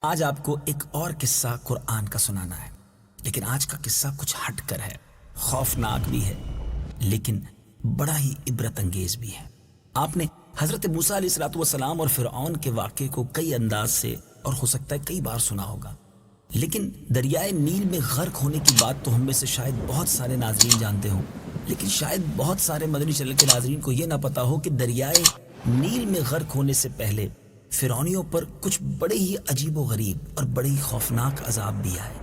آج آپ کو ایک اور قصہ قرآن کا سنانا ہے، لیکن آج کا قصہ کچھ ہٹ کر ہے، خوفناک بھی ہے لیکن بڑا ہی عبرت انگیز بھی ہے۔ آپ نے حضرت موسیٰ علیہ السلام اور فرعون کے واقعے کو کئی انداز سے اور ہو سکتا ہے کئی بار سنا ہوگا، لیکن دریائے نیل میں غرق ہونے کی بات تو ہم میں سے شاید بہت سارے ناظرین جانتے ہوں، لیکن شاید بہت سارے مدنی چینل کے ناظرین کو یہ نہ پتا ہو کہ دریائے نیل میں غرق ہونے سے پہلے فرعونیوں پر کچھ بڑے ہی عجیب و غریب اور بڑے ہی خوفناک عذاب بھی آئے۔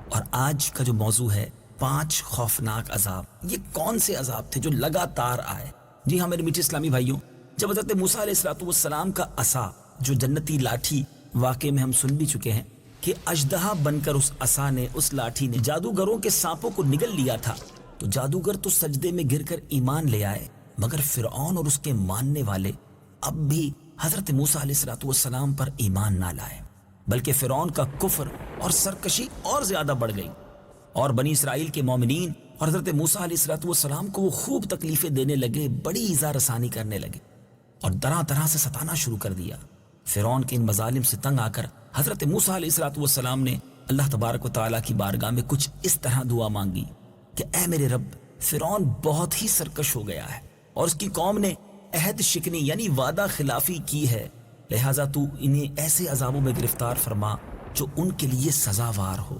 اور آج کا جو موضوع ہے 5 خوفناک عذاب، یہ کون سے عذاب تھے جو لگاتار آئے؟ جی ہاں میرے میٹھے اسلامی بھائیوں، جب حضرت موسیٰ علیہ السلام کا عصا، جو جنتی لاٹھی، واقعے میں ہم سن بھی چکے ہیں کہ اژدہا بن کر اس لاٹھی نے جادوگروں کے سانپوں کو نگل لیا تھا، تو جادوگر تو سجدے میں گر کر ایمان لے آئے، مگر فرعون اور اس کے ماننے والے اب بھی حضرت موسیٰ علیہ السلام پر ایمان نہ لائے، بلکہ فرعون کا کفر اور سرکشی اور زیادہ بڑھ گئی، اور بنی اسرائیل کے مومنین اور حضرت موسیٰ علیہ السلام کو وہ خوب تکلیفیں دینے لگے، بڑی ایذا رسانی کرنے لگے اور طرح طرح سے ستانا شروع کر دیا۔ فرعون کے ان مظالم سے تنگ آ کر حضرت موسیٰ علیہ السلام نے اللہ تبارک و تعالیٰ کی بارگاہ میں کچھ اس طرح دعا مانگی کہ اے میرے رب، فرعون بہت ہی سرکش ہو گیا ہے اور اس کی قوم نے عہد شکنی یعنی وعدہ خلافی کی ہے، لہٰذا تو انہیں ایسے عذابوں میں گرفتار فرما جو ان کے لیے سزاوار ہو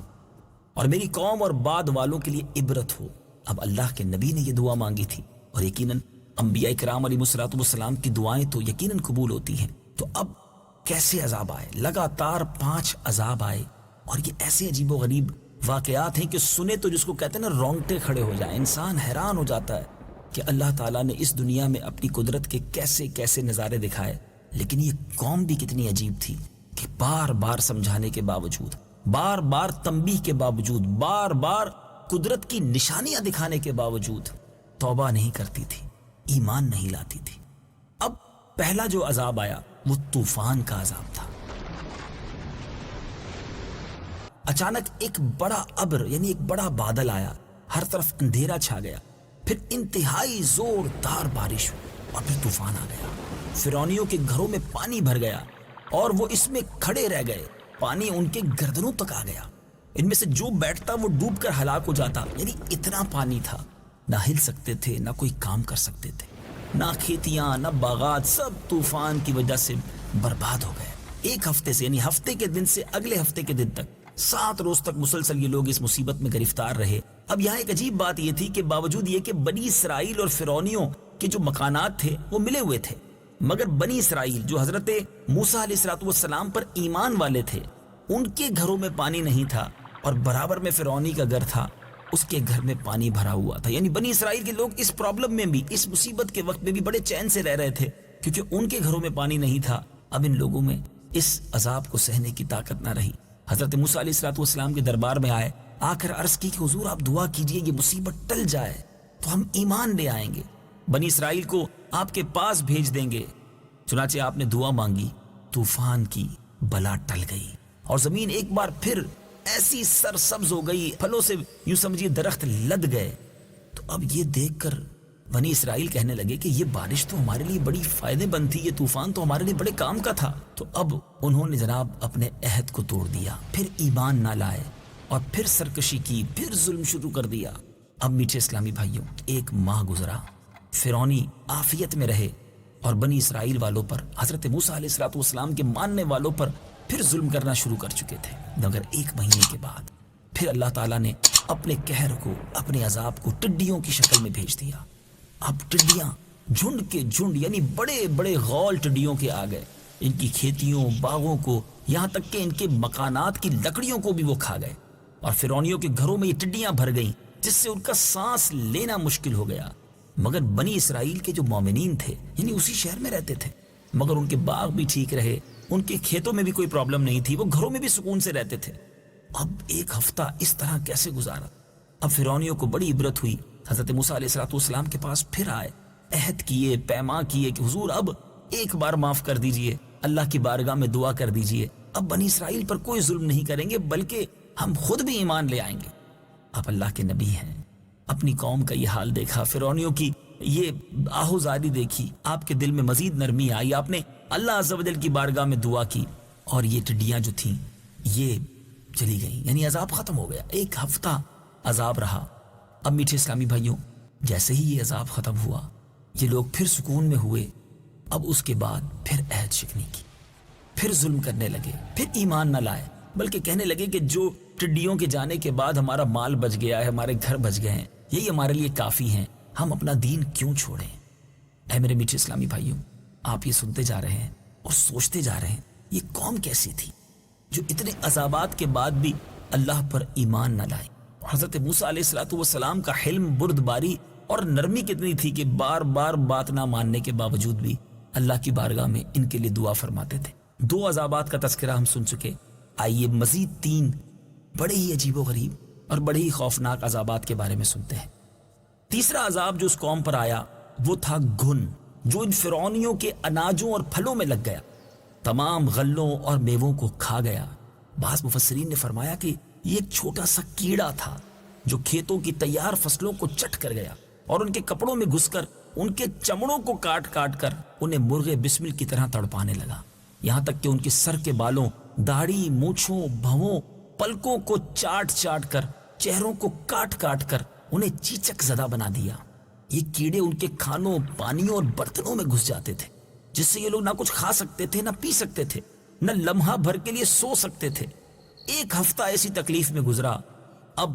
اور میری قوم اور بعد والوں کے لیے عبرت ہو۔ اب اللہ کے نبی نے یہ دعا مانگی تھی، اور یقیناً انبیاء کرام علیہ السلام کی دعائیں تو یقیناً قبول ہوتی ہیں۔ تو اب کیسے عذاب آئے؟ لگاتار 5 عذاب آئے، اور یہ ایسے عجیب و غریب واقعات ہیں کہ سنے تو جس کو کہتے ہیں نا رونگٹے کھڑے ہو جائیں، انسان حیران ہو جاتا ہے کہ اللہ تعالیٰ نے اس دنیا میں اپنی قدرت کے کیسے کیسے نظارے دکھائے، لیکن یہ قوم بھی کتنی عجیب تھی کہ بار بار سمجھانے کے باوجود، بار بار تنبیہ کے باوجود، بار بار قدرت کی نشانیاں دکھانے کے باوجود توبہ نہیں کرتی تھی، ایمان نہیں لاتی تھی۔ اب پہلا جو عذاب آیا وہ طوفان کا عذاب تھا۔ اچانک ایک بڑا ابر یعنی ایک بڑا بادل آیا، ہر طرف اندھیرا چھا گیا، پھر انتہائی زوردار بارش ہوئی اور پھر طوفان آ گیا۔ فرعونیوں کے گھروں میں پانی بھر گیا اور وہ اس میں کھڑے رہ گئے، پانی ان کے گردنوں تک آ گیا، ان میں سے جو بیٹھتا وہ ڈوب کر ہلاک ہو جاتا، یعنی اتنا پانی تھا، نہ ہل سکتے تھے، نہ کوئی کام کر سکتے تھے، نہ کھیتیاں نہ باغات، سب طوفان کی وجہ سے برباد ہو گئے۔ ایک ہفتے سے یعنی ہفتے کے دن سے اگلے ہفتے کے دن تک 7 روز تک مسلسل یہ لوگ اس مصیبت میں گرفتار رہے۔ اب یہاں ایک عجیب بات یہ تھی کہ باوجود یہ کہ بنی اسرائیل اور فرعونیوں کے جو مکانات تھے وہ ملے ہوئے تھے، مگر بنی اسرائیل جو حضرت موسیٰ علیہ السلام پر ایمان والے تھے، ان کے گھروں میں پانی نہیں تھا، اور برابر میں فرعونی کا گھر تھا، اس کے گھر میں پانی بھرا ہوا تھا۔ یعنی بنی اسرائیل کے لوگ اس پرابلم میں بھی، اس مصیبت کے وقت میں بھی بڑے چین سے رہ رہے تھے، کیونکہ ان کے گھروں میں پانی نہیں تھا۔ اب ان لوگوں میں اس عذاب کو سہنے کی طاقت نہ رہی، حضرت موسیٰ علیہ السلام کے دربار میں آئے، آ کر عرض کی کہ حضور آپ دعا کیجئے یہ مصیبت ٹل جائے تو ہم ایمان لے آئیں گے، بنی اسرائیل کو آپ کے پاس بھیج دیں گے۔ چنانچہ آپ نے دعا مانگی، طوفان کی بلا ٹل گئی اور زمین ایک بار پھر ایسی سرسبز ہو گئی، پھلوں سے یوں سمجھیے درخت لد گئے۔ تو اب یہ دیکھ کر بنی اسرائیل کہنے لگے کہ یہ بارش تو ہمارے لیے بڑی فائدے مند تھی، یہ طوفان تو ہمارے لیے بڑے کام کا تھا۔ تو اب انہوں نے جناب اپنے عہد کو توڑ دیا، پھر ایمان نہ لائے اور پھر سرکشی کی، پھر ظلم شروع کر دیا۔ اب میٹھے اسلامی بھائیوں، 1 ماہ گزرا، فرعونی عافیت میں رہے اور بنی اسرائیل والوں پر، حضرت موسیٰ علیہ السلام کے ماننے والوں پر پھر ظلم کرنا شروع کر چکے تھے، مگر 1 مہینے کے بعد پھر اللہ تعالیٰ نے اپنے قہر کو، اپنے عذاب کو ٹڈیوں کی شکل میں بھیج دیا۔ اب ٹڈیاں جھنڈ کے جھنڈ یعنی بڑے بڑے غول ٹڈیوں کے آ گئے، ان کی کھیتیوں، باغوں کو، یہاں تک کہ ان کے مکانات کی لکڑیوں کو بھی وہ کھا گئے، اور فرعونیوں کے گھروں میں یہ ٹڈیاں بھر گئیں جس سے ان کا سانس لینا مشکل ہو گیا۔ مگر بنی اسرائیل کے جو مومنین تھے یعنی اسی شہر میں رہتے تھے، مگر ان کے باغ بھی ٹھیک رہے، ان کے کھیتوں میں بھی کوئی پرابلم نہیں تھی، وہ گھروں میں بھی سکون سے رہتے تھے۔ اب 1 ہفتہ اس طرح کیسے گزارا؟ اب فرعونیوں کو بڑی عبرت ہوئی، حضرت موسیٰ علیہ السلام کے پاس پھر آئے، عہد کیے، پیما کیے کہ حضور اب ایک بار معاف کر دیجئے، اللہ کی بارگاہ میں دعا کر دیجئے، اب بنی اسرائیل پر کوئی ظلم نہیں کریں گے بلکہ ہم خود بھی ایمان لے آئیں گے۔ اب اللہ کے نبی ہیں، اپنی قوم کا یہ حال دیکھا، فرعونیوں کی یہ آہوزاری دیکھی، آپ کے دل میں مزید نرمی آئی، آپ نے اللہ عز و جل کی بارگاہ میں دعا کی، اور یہ ٹڈیاں جو تھیں یہ چلی گئی، یعنی عذاب ختم ہو گیا. ایک ہفتہ عذاب رہا. اب میٹھے اسلامی بھائیوں، جیسے ہی یہ عذاب ختم ہوا، یہ لوگ پھر سکون میں ہوئے. اب اس کے بعد پھر عہد شکنی کی، پھر ظلم کرنے لگے، پھر ایمان نہ لائے، بلکہ کہنے لگے کہ جو ٹڈیوں کے جانے کے بعد ہمارا مال بچ گیا ہے، ہمارے گھر بچ گئے ہیں، یہی ہمارے لیے کافی ہیں، ہم اپنا دین کیوں چھوڑیں. اے میرے میٹھے اسلامی بھائیوں، آپ یہ سنتے جا رہے ہیں اور سوچتے جا رہے ہیں یہ قوم کیسی تھی جو اتنے عذابات کے بعد بھی اللہ پر ایمان نہ لائی. حضرت موسیٰ علیہ السلام کا حلم، بردباری اور نرمی کتنی تھی کہ بار بار بات نہ ماننے کے باوجود بھی اللہ کی بارگاہ میں ان کے لیے دعا فرماتے تھے. 2 عذابات کا تذکرہ ہم سن چکے. آئیے مزید 3 بڑے ہی عجیب و غریب اور بڑے ہی خوفناک عذابات کے بارے میں سنتے ہیں. تیسرا عذاب جو اس قوم پر آیا وہ تھا گھن، جو ان فرعونیوں کے اناجوں اور پھلوں میں لگ گیا، تمام غلوں اور میووں کو کھا گیا. بعض مفسرین نے فرمایا کہ یہ ایک چھوٹا سا کیڑا تھا جو کھیتوں کی تیار فصلوں کو چٹ کر گیا اور ان کے کپڑوں میں گھس کر ان کے چمڑوں کو کاٹ کاٹ کر انہیں مرغے بسمل کی طرح تڑپانے لگا، یہاں تک کہ ان کے سر کے بالوں، داڑھی، مونچھوں، بھووں، پلکوں کو چاٹ چاٹ کر، چہروں کو کاٹ کاٹ کر انہیں چیچک زدہ بنا دیا. یہ کیڑے ان کے کھانوں، پانیوں اور برتنوں میں گھس جاتے تھے، جس سے یہ لوگ نہ کچھ کھا سکتے تھے، نہ پی سکتے تھے، نہ لمحہ بھر کے لیے سو سکتے تھے. 1 ہفتہ ایسی تکلیف میں گزرا. اب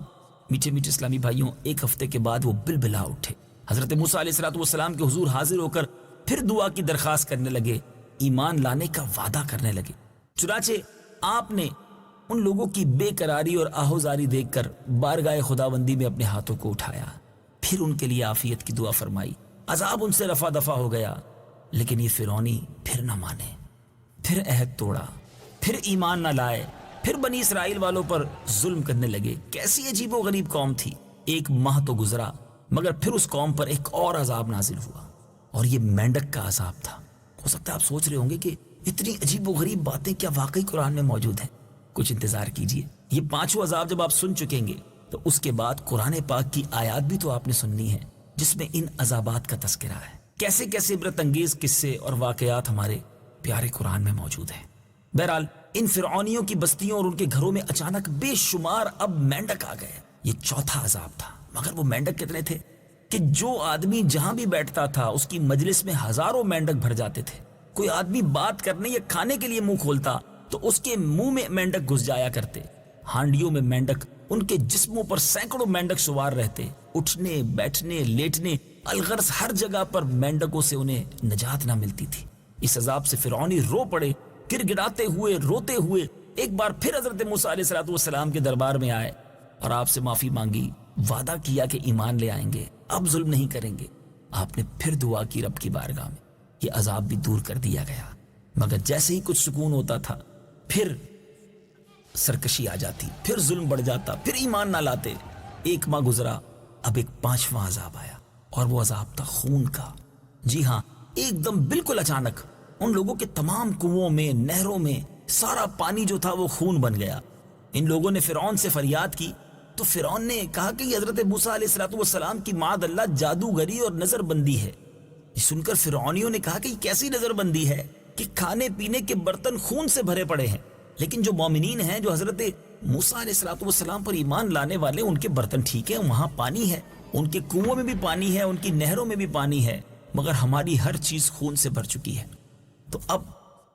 میٹھے میٹھے اسلامی بھائیوں، 1 ہفتے کے بعد وہ بلبلا اٹھے. حضرت موسیٰ علیہ السلام کے حضور حاضر ہو کر پھر دعا کی درخواست کرنے لگے، ایمان لانے کا وعدہ کرنے لگے. چنانچہ آپ نے ان لوگوں کی بے قراری اور آہوزاری دیکھ کر بارگاہ خداوندی میں اپنے ہاتھوں کو اٹھایا، پھر ان کے لیے عافیت کی دعا فرمائی. عذاب ان سے رفع دفع ہو گیا، لیکن یہ فرعونی پھر نہ مانے، پھر عہد توڑا، پھر ایمان نہ لائے، پھر بنی اسرائیل والوں پر ظلم کرنے لگے. کیسی عجیب و غریب قوم تھی. 1 ماہ تو گزرا، مگر پھر اس قوم پر ایک اور عذاب نازل ہوا، اور یہ مینڈک کا عذاب تھا. ہو سکتا ہے آپ سوچ رہے ہوں گے کہ اتنی عجیب و غریب باتیں کیا واقعی قرآن میں موجود ہیں؟ کچھ انتظار کیجئے. یہ 5واں عذاب جب آپ سن چکیں گے تو اس کے بعد قرآن پاک کی آیات بھی تو آپ نے سننی ہے جس میں ان عذابات کا تذکرہ ہے. کیسے کیسے عبرت انگیز قصے اور واقعات ہمارے پیارے قرآن میں موجود ہیں. بہرحال ان فرعونیوں کی بستیوں اور ان کے گھروں میں اچانک بے شمار اب مینڈک آ گئے. یہ 4تھا عذاب تھا. مگر وہ مینڈک کتنے تھے کہ جو آدمی جہاں بھی بیٹھتا تھا اس کی مجلس میں ہزاروں مینڈک بھر جاتے تھے. کوئی آدمی بات کرنے یا کھانے کے لیے منہ کھولتا تو اس کے منہ میں مینڈک گھس جایا کرتے. ہانڈیوں میں مینڈک، ان کے جسموں پر سینکڑوں مینڈک سوار رہتے. اٹھنے، بیٹھنے، لیٹنے، الغرض ہر جگہ پر مینڈکوں سے انہیں نجات نہ ملتی تھی. اس عذاب سے فرعونی رو پڑے، گر گڑاتے ہوئے، روتے ہوئے ایک بار پھر حضرت موسیٰ علیہ السلام کے دربار میں آئے اور آپ سے معافی مانگی. وعدہ کیا کہ ایمان لے آئیں گے، اب ظلم نہیں کریں گے. آپ نے پھر دعا کی رب کی بارگاہ میں. یہ عذاب بھی دور کر دیا گیا، مگر جیسے ہی کچھ سکون ہوتا تھا پھر سرکشی آ جاتی، پھر ظلم بڑھ جاتا، پھر ایمان نہ لاتے. 1 ماہ گزرا، اب ایک 5واں عذاب آیا، اور وہ عذاب تھا خون کا. جی ہاں، ایک دم بالکل اچانک ان لوگوں کے تمام کنووں میں، نہروں میں سارا پانی جو تھا وہ خون بن گیا. ان لوگوں نے فرعون سے فریاد کی تو فرعون نے کہا کہ یہ حضرت موسیٰ علیہ السلام کی معاذ اللہ جادوگری اور نظر بندی ہے. یہ سن کر فرعونیوں نے کہا کہ یہ کیسی نظر بندی ہے کہ کھانے پینے کے برتن خون سے بھرے پڑے ہیں، لیکن جو مومنین ہیں، جو حضرت موسیٰ علیہ السلام پر ایمان لانے والے، ان کے برتن ٹھیک ہیں، وہاں پانی ہے، ان کے کنووں میں بھی پانی ہے، ان کی نہروں میں بھی پانی ہے، مگر ہماری ہر چیز خون سے بھر چکی ہے. تو اب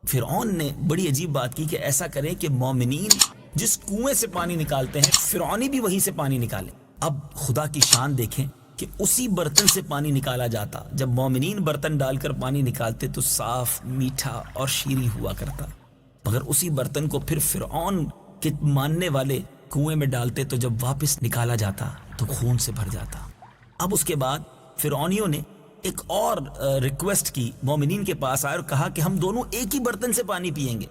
فرعون نے بڑی عجیب بات کی کہ ایسا کریں کہ مومنین جس کنویں سے پانی نکالتے ہیں فرعونی بھی وہیں سے پانی نکالے. اب خدا کی شان دیکھیں کہ اسی برتن سے پانی نکالا جاتا. جب مومنین برتن ڈال کر پانی نکالتے تو صاف، میٹھا اور شیریں ہوا کرتا، مگر اسی برتن کو پھر فرعون کے ماننے والے کنویں میں ڈالتے تو جب واپس نکالا جاتا تو خون سے بھر جاتا. اب اس کے بعد فرعونیوں نے ایک اور ریکویسٹ کی، مومنین کے پاس آئے اور کہا کہ ہم دونوں ایک ہی برتن سے پانی پیئیں گے.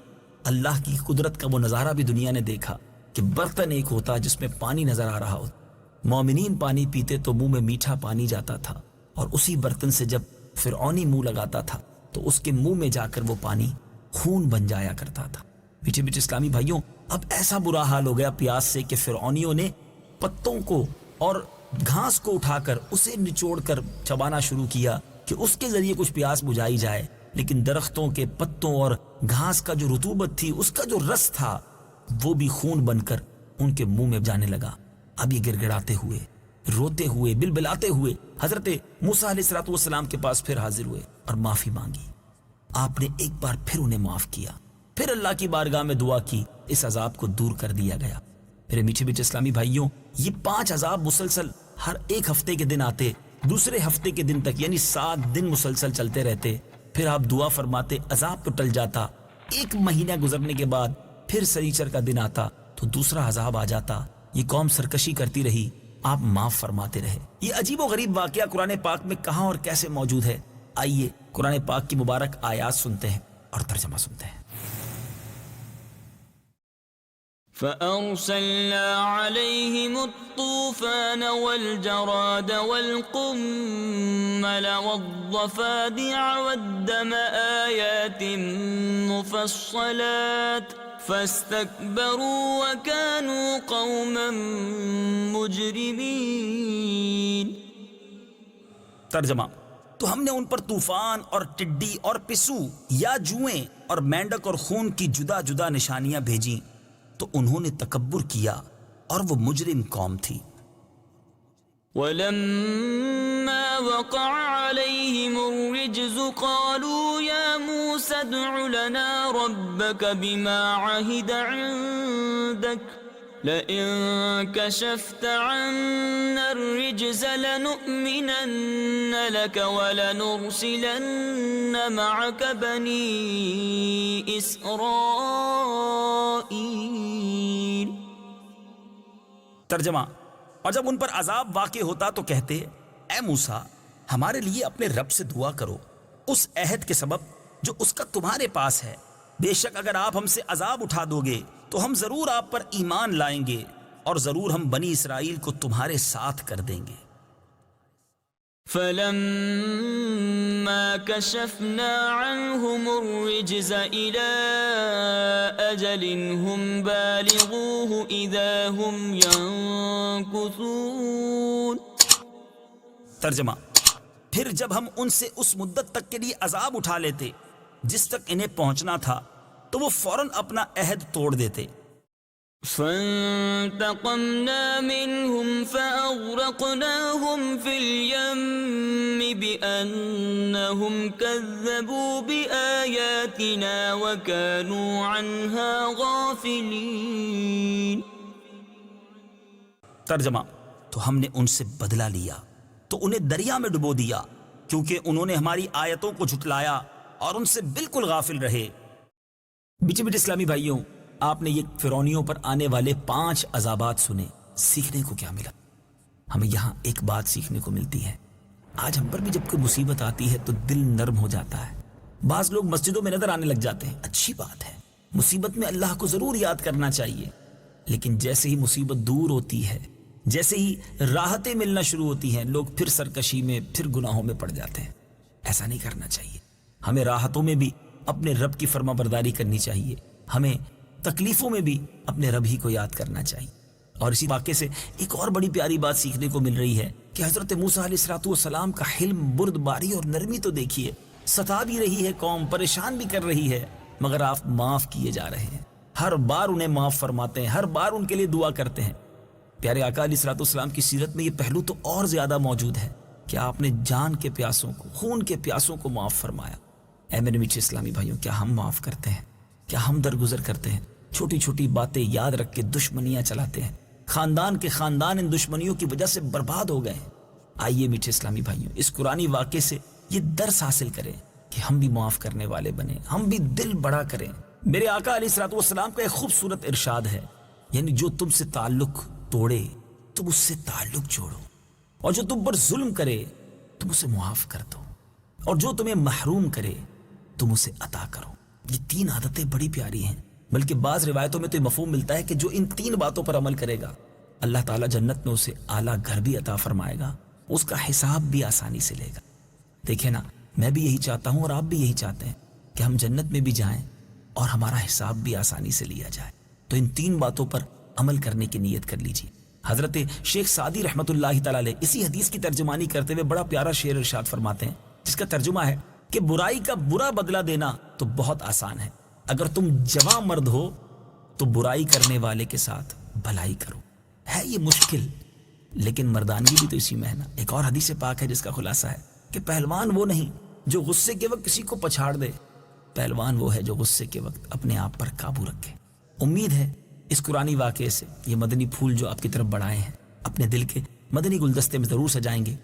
اللہ کی قدرت کا وہ نظارہ بھی دنیا نے دیکھا کہ برتن ایک ہوتا جس میں پانی نظر آ رہا ہوتا. مومنین پانی پیتے تو منہ میں میٹھا پانی جاتا تھا، اور اسی برتن سے جب فرعونی منہ لگاتا تھا تو اس کے منہ میں جا کر وہ پانی خون بن جایا کرتا تھا. میٹھے میٹھے اسلامی بھائیوں، اب ایسا برا حال ہو گیا پیاس سے کہ فرعونیوں نے پتوں کو اور گھاس کو اٹھا کر اسے نچوڑ کر چبانا شروع کیا کہ اس کے ذریعے کچھ پیاس بجھائی جائے. لیکن درختوں کے پتوں اور گھاس کا جو رطوبت تھی، اس کا جو رس تھا، وہ بھی خون بن کر ان کے منہ میں جانے لگا۔ اب یہ گڑ گڑاتے ہوئے، روتے ہوئے، بلبلاتے ہوئے حضرت موسیٰ علیہ السلام کے پاس پھر حاضر ہوئے اور معافی مانگی۔ آپ نے ایک بار پھر انہیں معاف کیا، پھر اللہ کی بارگاہ میں دعا کی، اس عذاب کو دور کر دیا گیا۔ میرے میٹھے میٹھے اسلامی بھائیوں، یہ 5 عذاب مسلسل ہر ایک ہفتے کے دن آتے، دوسرے ہفتے کے دن تک یعنی 7 دن مسلسل چلتے رہتے۔ پھر آپ دعا فرماتے، عذاب تو ٹل جاتا۔ 1 مہینہ گزرنے کے بعد پھر سنیچر کا دن آتا تو دوسرا عذاب آ جاتا۔ یہ قوم سرکشی کرتی رہی، آپ معاف فرماتے رہے۔ یہ عجیب و غریب واقعہ قرآن پاک میں کہاں اور کیسے موجود ہے؟ آئیے قرآن پاک کی مبارک آیات سنتے ہیں اور ترجمہ سنتے ہیں۔ فَأَرْسَلْنَا عَلَيْهِمُ الطُّوفَانَ وَالْجَرَادَ وَالْقُمَّلَ وَالضَّفَادِعَ وَالدَّمَ آيَاتٍ مُفَصَّلَاتٍ فَاسْتَكْبَرُوا وَكَانُوا قَوْمًا مُجْرِمِينَ۔ ترجمہ: تو ہم نے ان پر طوفان اور ٹڈی اور پسو یا جوئیں اور مینڈک اور خون کی جدا جدا نشانیاں بھیجیں تو انہوں نے تکبر کیا اور وہ مجرم قوم تھی۔ وَلَمَّا وَقَعَ عَلَيْهِمُ الرِّجْزُ قَالُوا يَا مُوسَى ادْعُ لَنَا رَبَّكَ بِمَا عَهِدَ عِندَكَ لَئِن كَشَفْتَ عَنَّا الرِّجْزَ لَنُؤْمِنَنَّ لَكَ وَلَنُرْسِلَنَّ مَعَكَ بَنِي إِسْرَائِيلَ۔ ترجمہ: اور جب ان پر عذاب واقع ہوتا تو کہتے، اے موسیٰ ہمارے لیے اپنے رب سے دعا کرو اس عہد کے سبب جو اس کا تمہارے پاس ہے، بے شک اگر آپ ہم سے عذاب اٹھا دو گے تو ہم ضرور آپ پر ایمان لائیں گے اور ضرور ہم بنی اسرائیل کو تمہارے ساتھ کر دیں گے۔ فَلَمَّا كَشَفْنَا عَنْهُمُ الرِّجْزَ إِلَىٰ أَجَلٍ هُمْ بَالِغُوهُ إِذَا هُمْ يَنكُثُونَ۔ ترجمہ: پھر جب ہم ان سے اس مدت تک کے لیے عذاب اٹھا لیتے جس تک انہیں پہنچنا تھا تو وہ فوراً اپنا عہد توڑ دیتے۔ فَانْتَقَمْنَا مِنْهُمْ فَأَغْرَقْنَاهُمْ فِي الْيَمِّ بِأَنَّهُمْ كَذَّبُوا بِآيَاتِنَا وَكَانُوا عَنْهَا غَافِلِينَ۔ ترجمہ: تو ہم نے ان سے بدلہ لیا تو انہیں دریا میں ڈبو دیا کیونکہ انہوں نے ہماری آیتوں کو جھٹلایا اور ان سے بالکل غافل رہے۔ بیٹے بیٹے اسلامی بھائیوں، آپ نے یہ فرعونیوں پر آنے والے 5 عذابات سنے۔ سیکھنے کو کیا ملا؟ ہمیں یہاں ایک بات سیکھنے کو ملتی ہے۔ آج ہم پر بھی جب کوئی مصیبت آتی ہے تو دل نرم ہو جاتا ہے۔ بعض لوگ مسجدوں میں نظر آنے لگ جاتے ہیں، اچھی بات ہے، مصیبت میں اللہ کو ضرور یاد کرنا چاہیے، لیکن جیسے ہی مصیبت دور ہوتی ہے، جیسے ہی راحتیں ملنا شروع ہوتی ہیں، لوگ پھر سرکشی میں، پھر گناہوں میں پڑ جاتے ہیں۔ ایسا نہیں کرنا چاہیے۔ ہمیں راحتوں میں بھی اپنے رب کی فرما برداری کرنی چاہیے، ہمیں تکلیفوں میں بھی اپنے رب ہی کو یاد کرنا چاہیے۔ اور اسی واقعے سے ایک اور بڑی پیاری بات سیکھنے کو مل رہی ہے کہ حضرت موسیٰ علیہ السلام کا حلم، بردباری اور نرمی تو دیکھیے، ستا بھی رہی ہے قوم، پریشان بھی کر رہی ہے، مگر آپ معاف کیے جا رہے ہیں، ہر بار انہیں معاف فرماتے ہیں، ہر بار ان کے لیے دعا کرتے ہیں۔ پیارے آقا علیہ السلام کی سیرت میں یہ پہلو تو اور زیادہ موجود ہے کہ آپ نے جان کے پیاسوں کو، خون کے پیاسوں کو معاف فرمایا۔ اے میرے میٹھے اسلامی بھائیوں، کیا ہم معاف کرتے ہیں؟ کیا ہم درگزر کرتے ہیں؟ چھوٹی چھوٹی باتیں یاد رکھ کے دشمنیاں چلاتے ہیں، خاندان کے خاندان ان دشمنیوں کی وجہ سے برباد ہو گئے ہیں۔ آئیے میٹھے اسلامی بھائیوں، اس قرآنی واقعے سے یہ درس حاصل کریں کہ ہم بھی معاف کرنے والے بنیں، ہم بھی دل بڑا کریں۔ میرے آقا علیہ السلام کا ایک خوبصورت ارشاد ہے، یعنی جو تم سے تعلق توڑے تم اس سے تعلق جوڑو، اور جو تم پر ظلم کرے تم اسے معاف کر دو، اور جو تمہیں محروم کرے تم اسے عطا کرو۔ یہ 3 عادتیں بڑی پیاری ہیں، بلکہ بعض روایتوں میں تو یہ مفہوم ملتا ہے کہ جو ان 3 باتوں پر عمل کرے گا اللہ تعالیٰ جنت میں اسے اعلیٰ گھر بھی عطا فرمائے گا، اس کا حساب بھی آسانی سے لے گا۔ دیکھیں نا، میں بھی یہی چاہتا ہوں اور آپ بھی یہی چاہتے ہیں کہ ہم جنت میں بھی جائیں اور ہمارا حساب بھی آسانی سے لیا جائے۔ تو ان 3 باتوں پر عمل کرنے کی نیت کر لیجیے۔ حضرت شیخ سعدی رحمۃ اللہ تعالی علیہ اسی حدیث کی ترجمانی کرتے ہوئے بڑا پیارا شعر ارشاد فرماتے ہیں، جس کا ترجمہ ہے کہ برائی کا برا بدلہ دینا تو بہت آسان ہے، اگر تم جواں مرد ہو تو برائی کرنے والے کے ساتھ بھلائی کرو. ہے یہ مشکل، لیکن مردانگی بھی تو اسی میں ہے نا. ایک اور حدیث پاک ہے جس کا خلاصہ ہے کہ پہلوان وہ نہیں جو غصے کے وقت کسی کو پچھاڑ دے، پہلوان وہ ہے جو غصے کے وقت اپنے آپ پر قابو رکھے. امید ہے اس قرآنی واقعے سے یہ مدنی پھول جو آپ کی طرف بڑھائے ہیں اپنے دل کے مدنی گلدستے میں ضرور سجائیں گے.